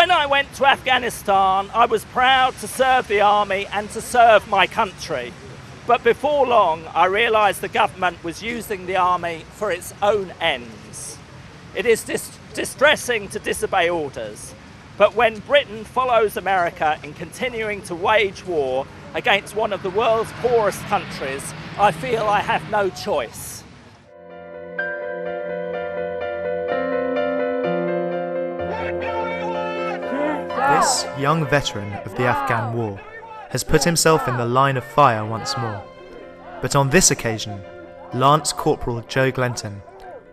When I went to Afghanistan, I was proud to serve the army and to serve my country. But before long, I realised the government was using the army for its own ends. It is distressing to disobey orders, but when Britain follows America in continuing to wage war against one of the world's poorest countries, I feel I have no choice. This young veteran of the Afghan war has put himself in the line of fire once more. But on this occasion, Lance Corporal Joe Glenton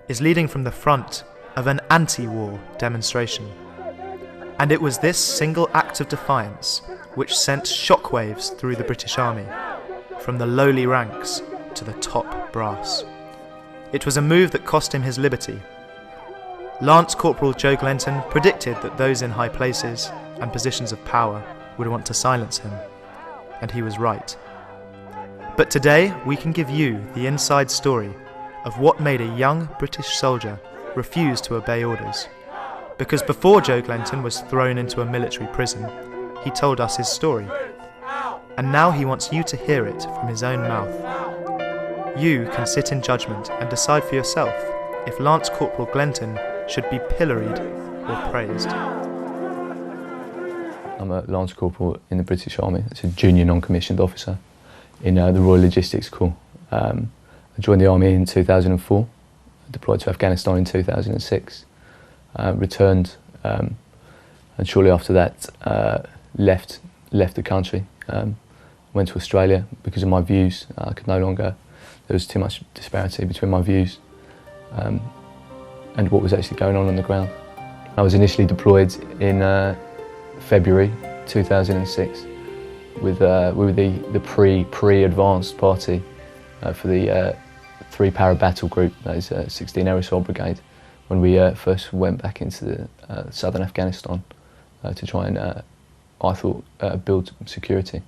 is leading from the front of an anti-war demonstration. And it was this single act of defiance which sent shockwaves through the British Army, from the lowly ranks to the top brass. It was a move that cost him his liberty. Lance Corporal Joe Glenton predicted that those in high places and positions of power would want to silence him, and he was right. But today we can give you the inside story of what made a young British soldier refuse to obey orders. Because before Joe Glenton was thrown into a military prison, he told us his story. And now he wants you to hear it from his own mouth. You can sit in judgment and decide for yourself if Lance Corporal Glenton should be pilloried or praised. I'm a Lance Corporal in the British Army. It's a junior non-commissioned officer in the Royal Logistics Corps. I joined the Army in 2004, deployed to Afghanistan in 2006, returned, and shortly after that left the country, went to Australia because of my views. I could no longer, there was too much disparity between my views and what was actually going on the ground. I was initially deployed in February 2006 with the pre-advanced party for the 3 Para Battle Group, that is 16 Air Assault Brigade, when we first went back into the southern Afghanistan to try and, I thought, build security.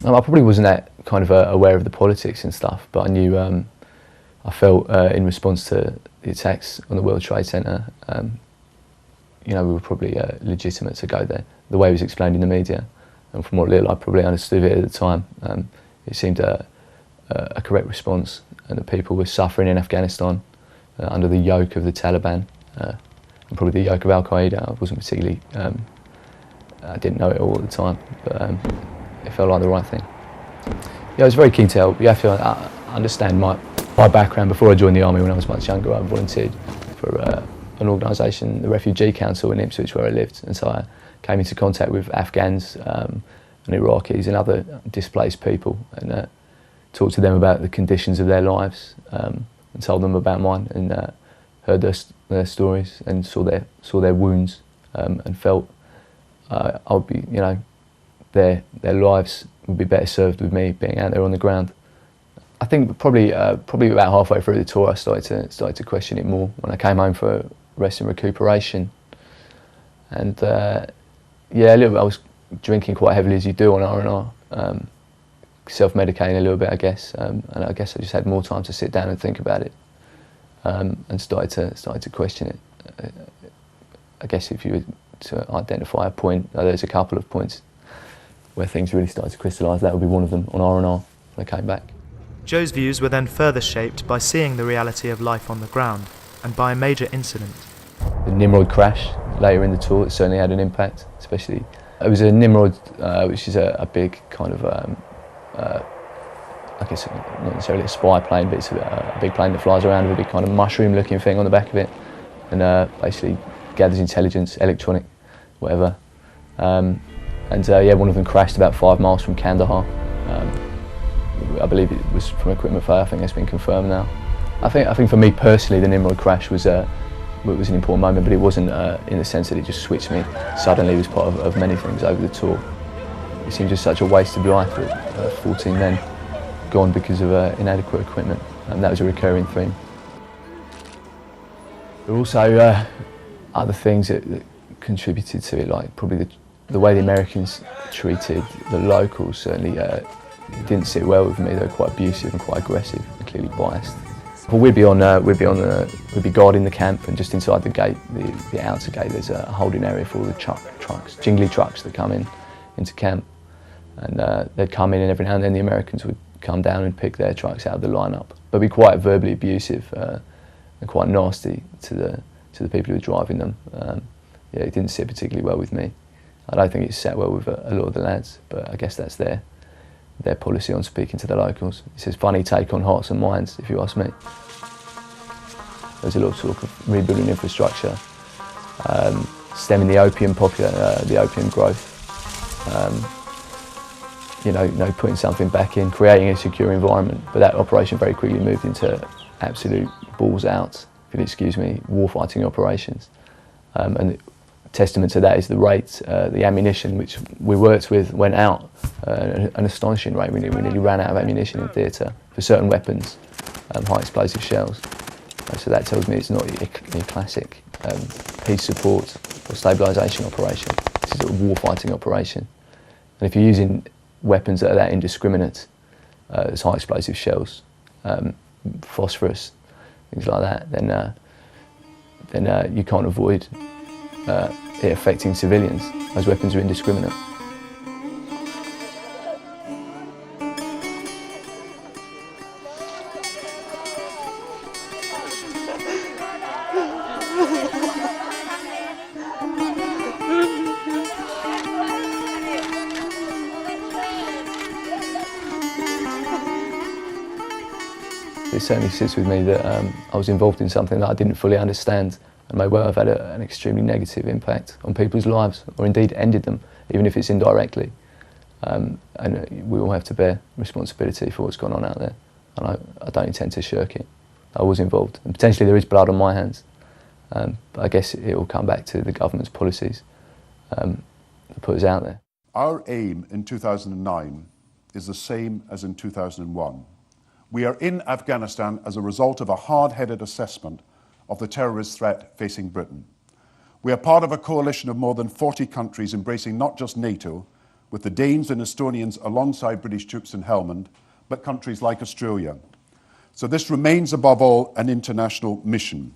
I probably wasn't that kind of aware of the politics and stuff, but I knew, I felt in response to the attacks on the World Trade Center, you know, we were probably legitimate to go there. The way it was explained in the media, and from what little I probably understood it at the time, it seemed a correct response, and that people were suffering in Afghanistan under the yoke of the Taliban, and probably the yoke of Al Qaeda. I wasn't particularly, I didn't know it all at the time, but it felt like the right thing. Yeah, I was very keen to help. You have to understand my background. Before I joined the Army, when I was much younger, I volunteered for an organisation, the Refugee Council in Ipswich, where I lived, and so I came into contact with Afghans and Iraqis and other displaced people, and talked to them about the conditions of their lives, and told them about mine, and heard their stories and saw their wounds, and felt I would be, you know, their lives would be better served with me being out there on the ground. I think probably about halfway through the tour I started to question it more when I came home for rest and recuperation, and yeah, a little bit. I was drinking quite heavily, as you do on R&R, self-medicating a little bit, I guess, and I guess I just had more time to sit down and think about it, and started to question it. I guess if you were to identify a point, there's a couple of points where things really started to crystallise. That would be one of them on R&R when I came back. Joe's views were then further shaped by seeing the reality of life on the ground and by a major incident. The Nimrod crash later in the tour, it certainly had an impact, especially. It was a Nimrod, which is a big kind of, I guess not necessarily a spy plane, but it's a big plane that flies around with a big kind of mushroom-looking thing on the back of it, and basically gathers intelligence, electronic, whatever. And yeah, one of them crashed about 5 miles from Kandahar. I believe it was from equipment failure. I think that's been confirmed now. I think for me personally, the Nimrod crash was an important moment, but it wasn't in the sense that it just switched me suddenly. It was part of many things over the tour. It seemed just such a wasted life with 14 men gone because of inadequate equipment, and that was a recurring theme. There were also other things that contributed to it, like probably the way the Americans treated the locals certainly didn't sit well with me. They were quite abusive and quite aggressive and clearly biased. Well, we'd be guarding the camp, and just inside the gate, the outer gate, there's a holding area for all the trucks, jingly trucks that come into camp. And they'd come in, and every now and then the Americans would come down and pick their trucks out of the lineup, but be quite verbally abusive and quite nasty to the people who were driving them. Yeah, it didn't sit particularly well with me. I don't think it sat well with a lot of the lads, but I guess that's their policy on speaking to the locals. It's a funny take on hearts and minds, if you ask me. There's a lot of talk of rebuilding infrastructure, stemming the opium growth. Putting something back in, creating a secure environment. But that operation very quickly moved into absolute balls out, if you'll excuse me, war-fighting operations. And testament to that is the rate, the ammunition which we worked with went out, an astonishing rate. We nearly ran out of ammunition in theatre for certain weapons, high explosive shells. So that tells me it's not a classic peace support or stabilisation operation. This is a war-fighting operation. And if you're using weapons that are that indiscriminate, as high explosive shells, phosphorus, things like that, then you can't avoid it affecting civilians. Those weapons are indiscriminate. It certainly sits with me that I was involved in something that I didn't fully understand and may well have had an extremely negative impact on people's lives, or indeed ended them, even if it's indirectly. And we all have to bear responsibility for what's gone on out there, and I don't intend to shirk it. I was involved, and potentially there is blood on my hands, but I guess it will come back to the government's policies that put us out there. Our aim in 2009 is the same as in 2001. We are in Afghanistan as a result of a hard-headed assessment of the terrorist threat facing Britain. We are part of a coalition of more than 40 countries embracing not just NATO, with the Danes and Estonians alongside British troops in Helmand, but countries like Australia. So this remains above all an international mission.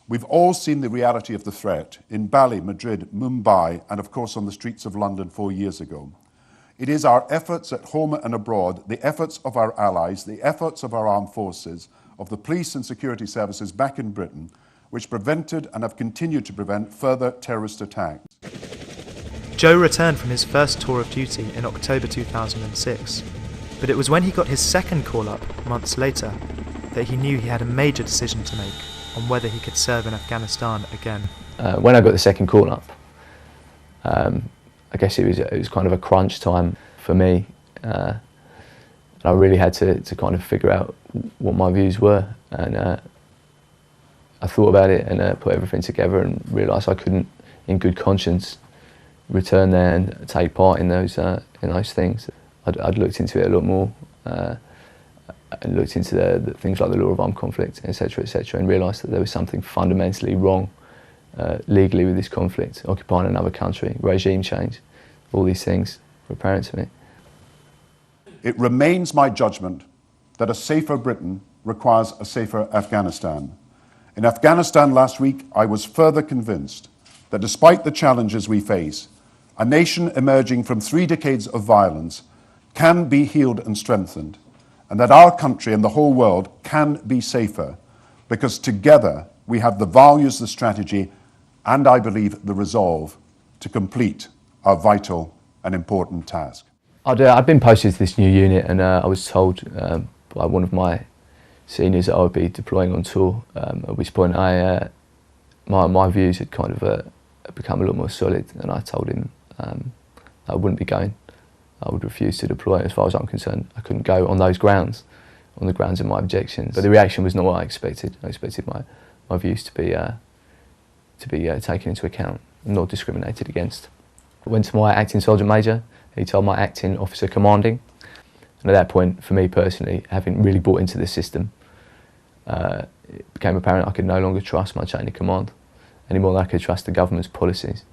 We've all seen the reality of the threat in Bali, Madrid, Mumbai, and of course on the streets of London 4 years ago. It is our efforts at home and abroad, the efforts of our allies, the efforts of our armed forces, of the police and security services back in Britain, which prevented and have continued to prevent further terrorist attacks. Joe returned from his first tour of duty in October 2006, but it was when he got his second call-up months later that he knew he had a major decision to make on whether he could serve in Afghanistan again. When I got the second call-up, I guess it was kind of a crunch time for me. I really had to kind of figure out what my views were, and I thought about it and put everything together and realised I couldn't, in good conscience, return there and take part in those things. I'd looked into it a lot more, and looked into the things like the law of armed conflict, etc., and realised that there was something fundamentally wrong legally with this conflict, occupying another country, regime change, all these things were apparent to me. It remains my judgment that a safer Britain requires a safer Afghanistan. In Afghanistan last week, I was further convinced that despite the challenges we face, a nation emerging from 3 decades of violence can be healed and strengthened, and that our country and the whole world can be safer, because together we have the values, the strategy, and I believe the resolve to complete our vital and important task. I'd been posted to this new unit, and I was told by one of my seniors that I would be deploying on tour, at which point my views had kind of become a lot more solid, and I told him I wouldn't be going. I would refuse to deploy. As far as I'm concerned, I couldn't go on those grounds, on the grounds of my objections. But the reaction was not what I expected. I expected my views to be taken into account and not discriminated against. I went to my acting sergeant major. He told my acting officer commanding, and at that point, for me personally, having really bought into the system, it became apparent I could no longer trust my chain of command any more than I could trust the government's policies.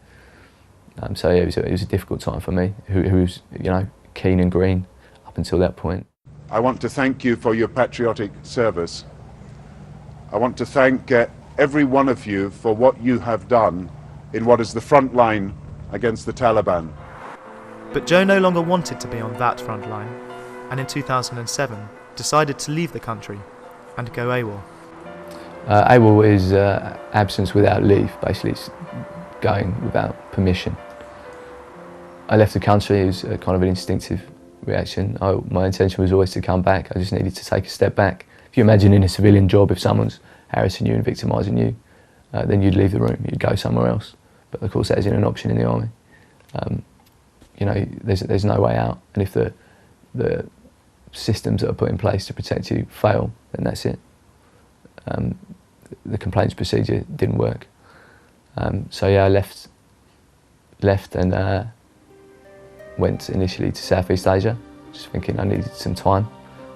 So yeah, it was a difficult time for me, who was, keen and green up until that point. I want to thank you for your patriotic service. I want to thank every one of you for what you have done in what is the front line against the Taliban. But Joe no longer wanted to be on that front line, and in 2007 decided to leave the country and go AWOL. AWOL is absence without leave, basically it's going without permission. I left the country. It was kind of an instinctive reaction. My intention was always to come back. I just needed to take a step back. If you imagine in a civilian job, if someone's harassing you and victimising you, then you'd leave the room, you'd go somewhere else. But of course that isn't an option in the army. You know, there's no way out, and if the systems that are put in place to protect you fail, then that's it. The complaints procedure didn't work. So yeah, I left and went initially to Southeast Asia, just thinking I needed some time.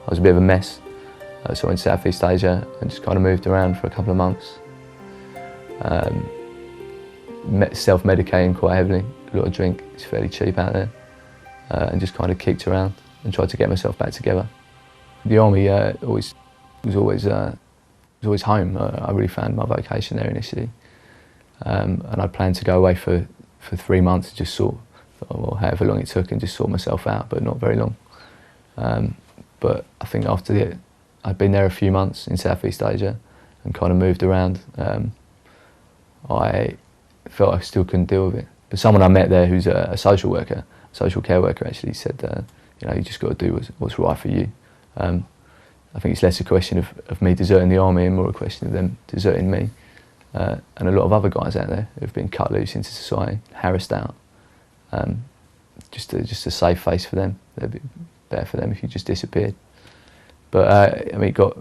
I was a bit of a mess, so I went to Southeast Asia and just kind of moved around for a couple of months. Self-medicating quite heavily, a lot of drink, it's fairly cheap out there, and just kind of kicked around and tried to get myself back together. The army was always home. I really found my vocation there initially, and I planned to go away for 3 months, just sort, or however long it took, and just sort myself out, but not very long. But I think after I'd been there a few months in Southeast Asia and kind of moved around, I felt I still couldn't deal with it. But someone I met there who's a social worker, social care worker, actually said, you know, you just got to do what's right for you. I think it's less a question of me deserting the army and more a question of them deserting me. And a lot of other guys out there who've been cut loose into society, harassed out. Just a safe face for them. It'd be better for them if you just disappeared. But I mean, it got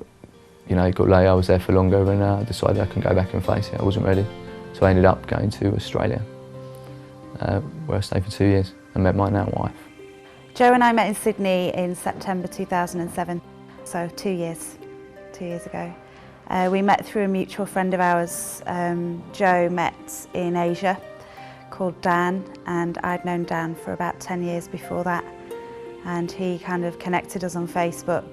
late. I was there for longer, and I decided I couldn't go back and face it. I wasn't ready, so I ended up going to Australia, where I stayed for 2 years and met my now wife. Joe and I met in Sydney in September 2007, so 2 years ago. We met through a mutual friend of ours. Joe met in Asia, called Dan, and I'd known Dan for about 10 years before that, and he kind of connected us on Facebook,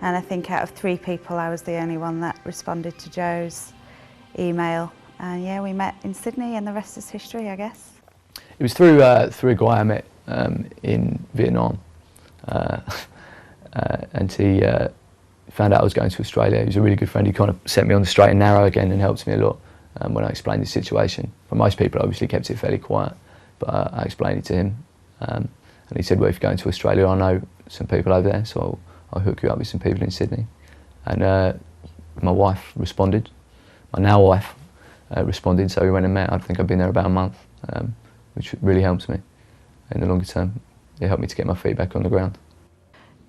and I think out of 3 people I was the only one that responded to Joe's email, and yeah, we met in Sydney and the rest is history, I guess. It was through a guy I met in Vietnam, and he found out I was going to Australia. He was a really good friend. He kind of set me on the straight and narrow again and helped me a lot when I explained the situation. For most people, I obviously kept it fairly quiet, but I explained it to him. And he said, well, if you're going to Australia, I know some people over there, so I'll hook you up with some people in Sydney. And my wife responded, my now wife responded, so we went and met. I think I've been there about a month, which really helps me in the longer term. It helped me to get my feet back on the ground.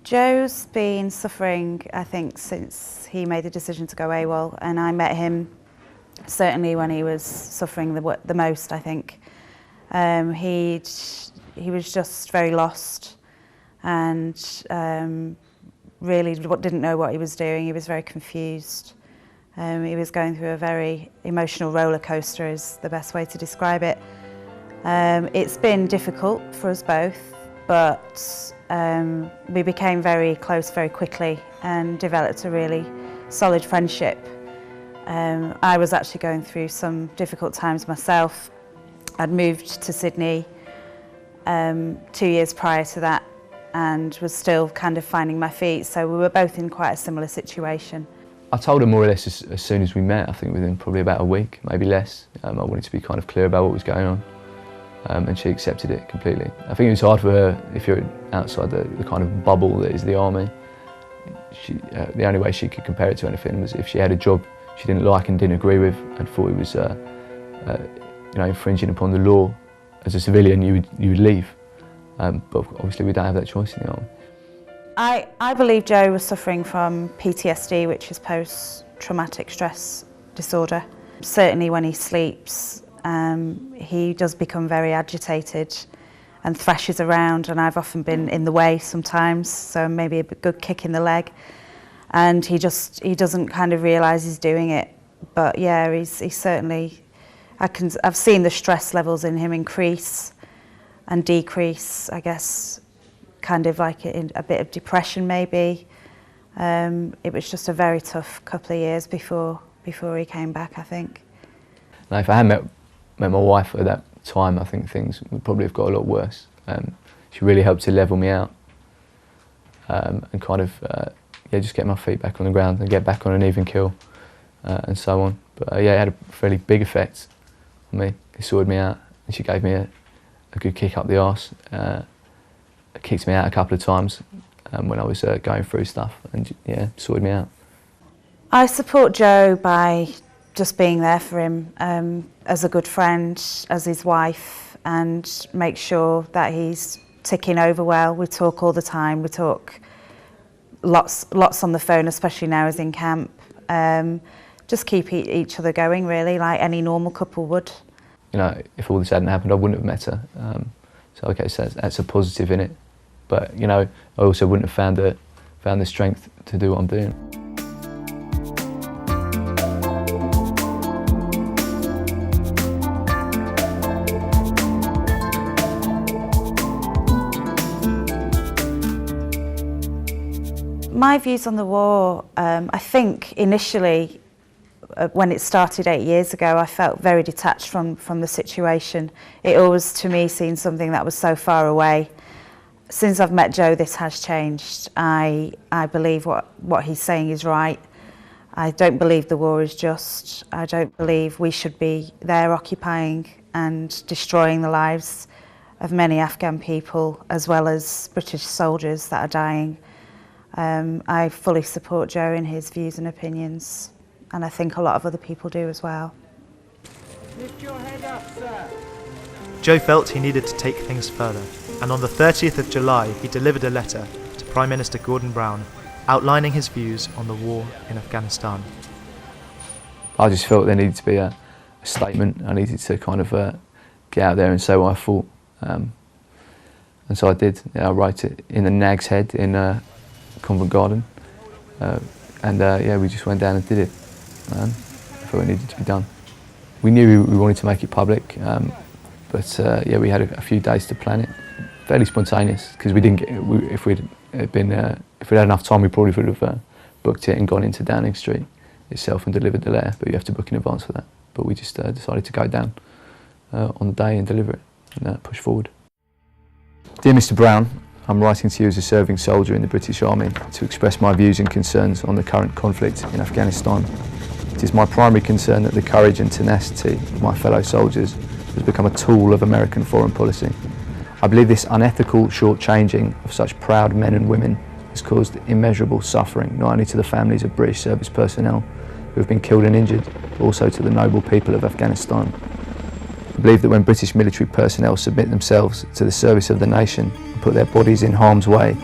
Joe's been suffering, I think, since he made the decision to go AWOL, and I met him certainly when he was suffering the most, I think. He was just very lost and really didn't know what he was doing. He was very confused. He was going through a very emotional roller coaster is the best way to describe it. It's been difficult for us both, but we became very close very quickly and developed a really solid friendship. I was actually going through some difficult times myself. I'd moved to Sydney 2 years prior to that and was still kind of finding my feet, so we were both in quite a similar situation. I told her more or less as soon as we met, I think within probably about a week, maybe less. I wanted to be kind of clear about what was going on, and she accepted it completely. I think it was hard for her if you're outside the kind of bubble that is the army. The only way she could compare it to anything was if she had a job she didn't like and didn't agree with and thought it was infringing upon the law. As a civilian, you would leave, but obviously we don't have that choice in the army. I believe Joe was suffering from PTSD, which is post-traumatic stress disorder. Certainly when he sleeps, he does become very agitated and thrashes around, and I've often been in the way sometimes, so maybe a good kick in the leg. And he doesn't kind of realise he's doing it. But yeah, he's certainly, I've seen the stress levels in him increase and decrease, I guess, kind of like a bit of depression maybe. It was just a very tough couple of years before he came back, I think. Now, if I had met my wife at that time, I think things would probably have got a lot worse. She really helped to level me out and kind of just get my feet back on the ground and get back on an even keel and so on. But it had a fairly big effect on me. It sorted me out, and she gave me a good kick up the arse. It kicked me out a couple of times when I was going through stuff, and sorted me out. I support Joe by just being there for him as a good friend, as his wife, and make sure that he's ticking over well. We talk all the time. We talk lots on the phone, especially now he's in camp. Just keep each other going, really, like any normal couple would. You know, if all this hadn't happened, I wouldn't have met her. So that's a positive in it. But you know, I also wouldn't have found the strength to do what I'm doing. My views on the war, I think initially, when it started 8 years ago, I felt very detached from the situation. It always, to me, seemed something that was so far away. Since I've met Joe, this has changed. I believe what he's saying is right. I don't believe the war is just. I don't believe we should be there occupying and destroying the lives of many Afghan people, as well as British soldiers that are dying. I fully support Joe in his views and opinions, and I think a lot of other people do as well. Lift your head up, sir. Joe felt he needed to take things further, and on the 30th of July he delivered a letter to Prime Minister Gordon Brown outlining his views on the war in Afghanistan. I just felt there needed to be a statement. I needed to kind of get out there and say what I thought. And so I did. I wrote it in the Nag's Head in Covent Garden. We just went down and did it. I thought it needed to be done. We knew we wanted to make it public, but we had a few days to plan it. Fairly spontaneous, because we didn't get. If we'd had enough time, we probably would have booked it and gone into Downing Street itself and delivered the letter. But you have to book in advance for that. But we just decided to go down on the day and deliver it and push forward. Dear Mr. Brown, I'm writing to you as a serving soldier in the British Army to express my views and concerns on the current conflict in Afghanistan. It is my primary concern that the courage and tenacity of my fellow soldiers has become a tool of American foreign policy. I believe this unethical shortchanging of such proud men and women has caused immeasurable suffering, not only to the families of British service personnel who have been killed and injured, but also to the noble people of Afghanistan. I believe that when British military personnel submit themselves to the service of the nation and put their bodies in harm's way,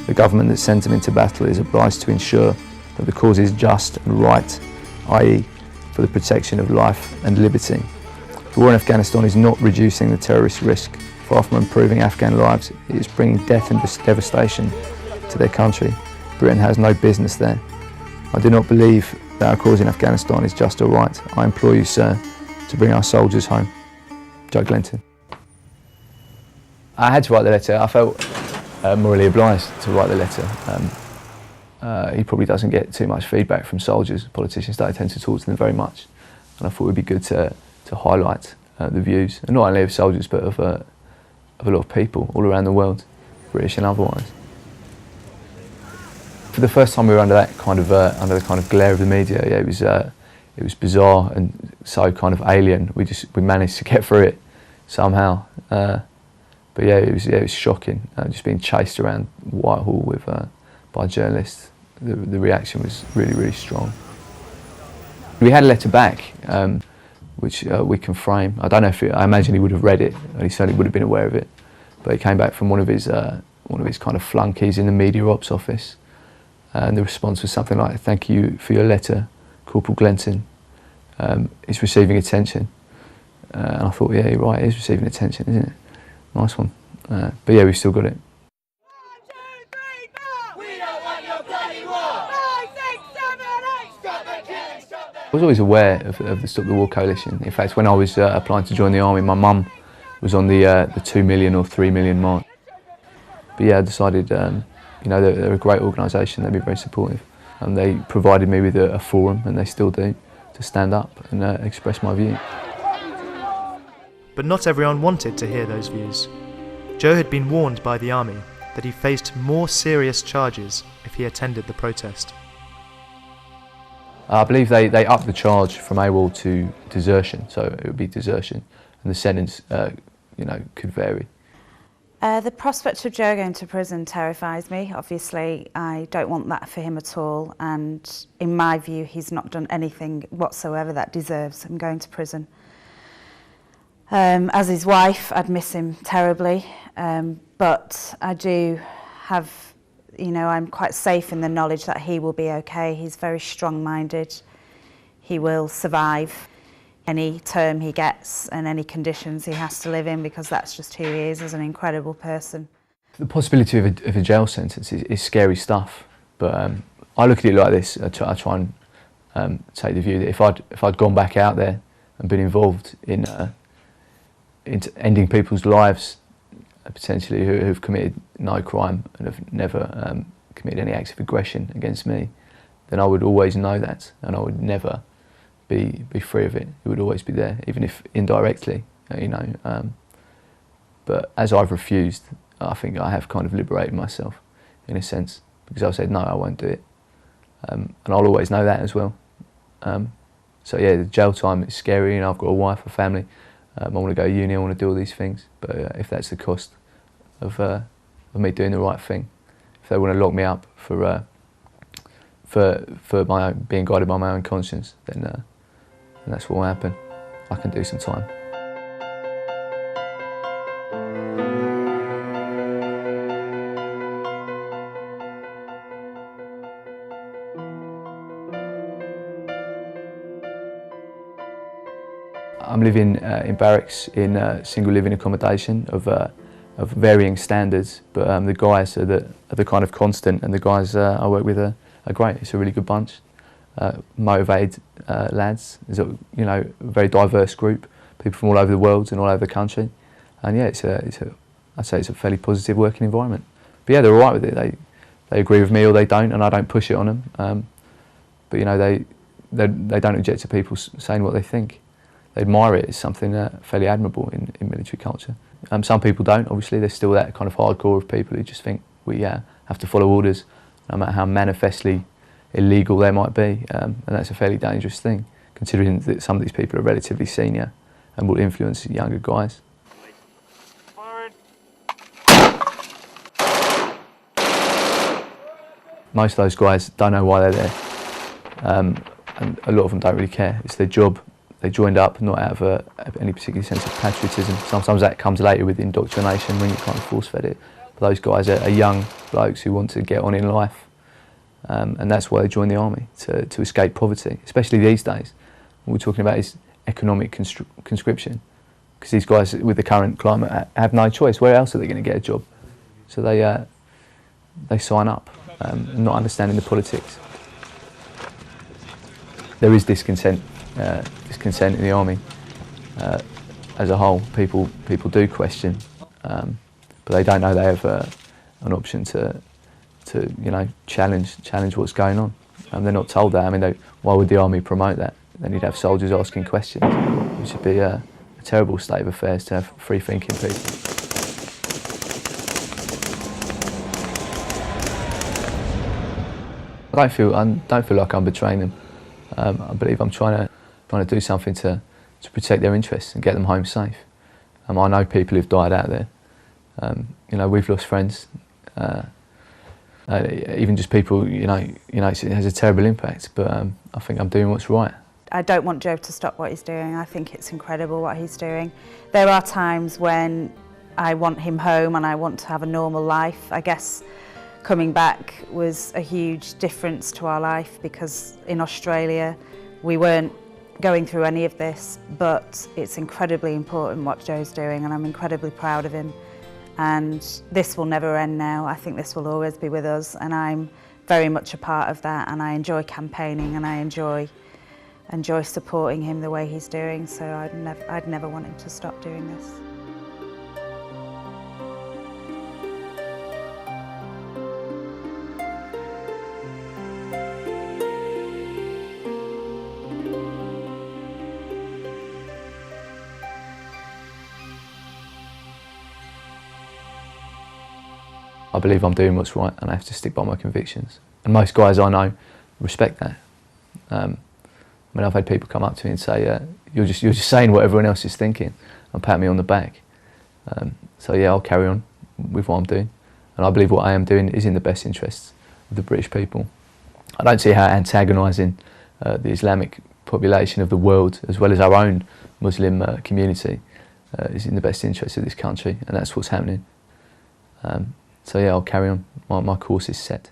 the government that sends them into battle is obliged to ensure that the cause is just and right, i.e. for the protection of life and liberty. The war in Afghanistan is not reducing the terrorist risk. Far from improving Afghan lives, it is bringing death and devastation to their country. Britain has no business there. I do not believe that our cause in Afghanistan is just or right. I implore you, sir, to bring our soldiers home. Joe Glenton. I had to write the letter. I felt morally obliged to write the letter. He probably doesn't get too much feedback from soldiers. Politicians don't tend to talk to them very much. And I thought it would be good to highlight the views, and not only of soldiers, but of a lot of people all around the world, British and otherwise. For the first time we were under the kind of glare of the media, it was bizarre and so kind of alien. We managed to get through it somehow. But it was shocking. Just being chased around Whitehall by journalists. The reaction was really, really strong. We had a letter back, which we can frame. I don't know I imagine he would have read it, and he certainly would have been aware of it. But it came back from one of his kind of flunkies in the media ops office, and the response was something like, "Thank you for your letter, Corporal Glenton. It's receiving attention." And I thought, yeah, you're right, it is receiving attention, isn't it? Nice one. But we've still got it. I was always aware of the Stop the War Coalition. In fact, when I was applying to join the army, my mum was on the 2 million or 3 million mark. But I decided You know, they're a great organisation, they've been very supportive. And they provided me with a forum, and they still do, to stand up and express my view. But not everyone wanted to hear those views. Joe had been warned by the army that he faced more serious charges if he attended the protest. I believe they upped the charge from AWOL to desertion, so it would be desertion, and the sentence, you know, could vary. The prospect of Joe going to prison terrifies me. Obviously, I don't want that for him at all, and in my view, he's not done anything whatsoever that deserves him going to prison. As his wife, I'd miss him terribly, but I do have, you know, I'm quite safe in the knowledge that he will be okay. He's very strong-minded. He will survive any term he gets and any conditions he has to live in, because that's just who he is as an incredible person. The possibility of a jail sentence is scary stuff, but I look at it like this. I try and take the view that if I'd gone back out there and been involved in ending people's lives, potentially who've committed no crime and have never committed any acts of aggression against me, then I would always know that, and I would never be free of it. It would always be there, even if indirectly, you know. But as I've refused, I think I have kind of liberated myself, in a sense, because I've said no, I won't do it, and I'll always know that as well. So yeah, the jail time is scary, and I've got a wife, a family. I want to go to uni, I want to do all these things, but if that's the cost of me doing the right thing, if they want to lock me up for my own, being guided by my own conscience, then that's what will happen. I can do some time. I'm living in barracks in single living accommodation of varying standards, but the guys are the kind of constant, and the guys I work with are great. It's a really good bunch, motivated lads. There's a very diverse group, people from all over the world and all over the country, and yeah, I'd say it's a fairly positive working environment. But yeah, they're all right with it. They agree with me or they don't, and I don't push it on them. But you know, they don't object to people saying what they think. They admire it. It's something fairly admirable in military culture. Some people don't, obviously. There's still that kind of hardcore of people who just think we have to follow orders, no matter how manifestly illegal they might be. And that's a fairly dangerous thing, considering that some of these people are relatively senior and will influence younger guys. Most of those guys don't know why they're there, and a lot of them don't really care. It's their job. They joined up not out of any particular sense of patriotism. Sometimes that comes later with indoctrination when you kind of force-fed it. But those guys are young blokes who want to get on in life, and that's why they join the army, to escape poverty, especially these days. What we're talking about is economic conscription, because these guys, with the current climate, have no choice. Where else are they going to get a job? So they sign up, not understanding the politics. There is discontent in the army as a whole. People do question, but they don't know they have an option to challenge what's going on. They're not told that. I mean, why would the army promote that? Then you'd have soldiers asking questions, which would be a terrible state of affairs to have free-thinking people. I don't feel like I'm betraying them. I believe I'm trying to do something to protect their interests and get them home safe. I know people who've died out there. We've lost friends. Even just people, it has a terrible impact. But I think I'm doing what's right. I don't want Joe to stop what he's doing. I think it's incredible what he's doing. There are times when I want him home and I want to have a normal life. I guess coming back was a huge difference to our life, because in Australia we weren't going through any of this, but it's incredibly important what Joe's doing, and I'm incredibly proud of him. And this will never end now. I think this will always be with us, and I'm very much a part of that, and I enjoy campaigning, and I enjoy supporting him the way he's doing, so I'd never want him to stop doing this. believe I'm doing what's right, and I have to stick by my convictions. And most guys I know respect that. I mean, I've had people come up to me and say, you're just saying what everyone else is thinking, and pat me on the back. So yeah, I'll carry on with what I'm doing, and I believe what I am doing is in the best interests of the British people. I don't see how antagonising the Islamic population of the world, as well as our own Muslim community, is in the best interest of this country, and that's what's happening. So yeah, I'll carry on. My course is set.